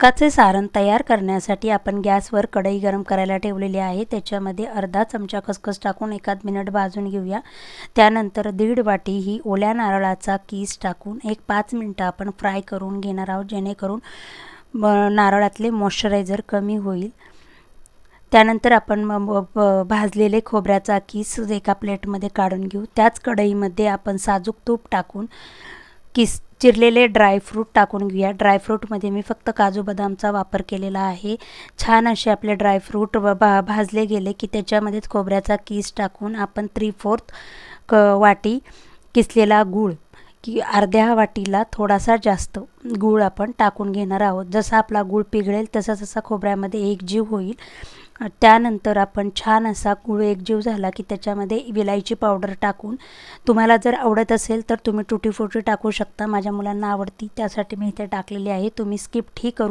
मोदकाचे सारण तयार करण्यासाठी आपण गॅसवर कढई गरम करायला ठेवलेली आहे। त्याच्यामध्ये अर्धा चमचा खसखस टाकून 1 मिनिट भाजून घेऊया। त्यानंतर 1.5 वाटी ही ओल्या नारळाचा कीस टाकून 5 मिनिटं आपण फ्राय करून घेणार आहोत, जेणेकरून नारळातले मॉइश्चरायझर कमी होईल। त्यानंतर आपण भाजलेले खोबऱ्याचा कीस एका प्लेटमध्ये काढून घेऊ। त्याच कढईमध्ये आपण साजूक तूप टाकून चिरलेले ड्रायफ्रूट टाकून घेऊया। ड्रायफ्रूटमध्ये मी फक्त काजू बदामचा वापर केलेला आहे। छान असे आपले ड्रायफ्रूट भाजले गेले की त्याच्यामध्येच खोबऱ्याचा कीस टाकून आपण 3/4 वाटी किसलेला गूळ की अर्ध्या वाटीला थोडासा जास्त गूळ आपण टाकून घेणार आहोत। जसा आपला गूळ पिघळेल तसा खोबऱ्यामध्ये एकजीव होईल। त्यानंतर आपण छान असा गूळ एकजीव झाला की त्याच्यामध्ये विलायची पावडर टाकून, तुम्हाला जर आवडत असेल तर तुम्ही टुटी फ्रुटी टाकू शकता। माझ्या मुलांना आवडती त्यासाठी मी इथे टाकलेली आहे, तुम्ही स्किप ही करू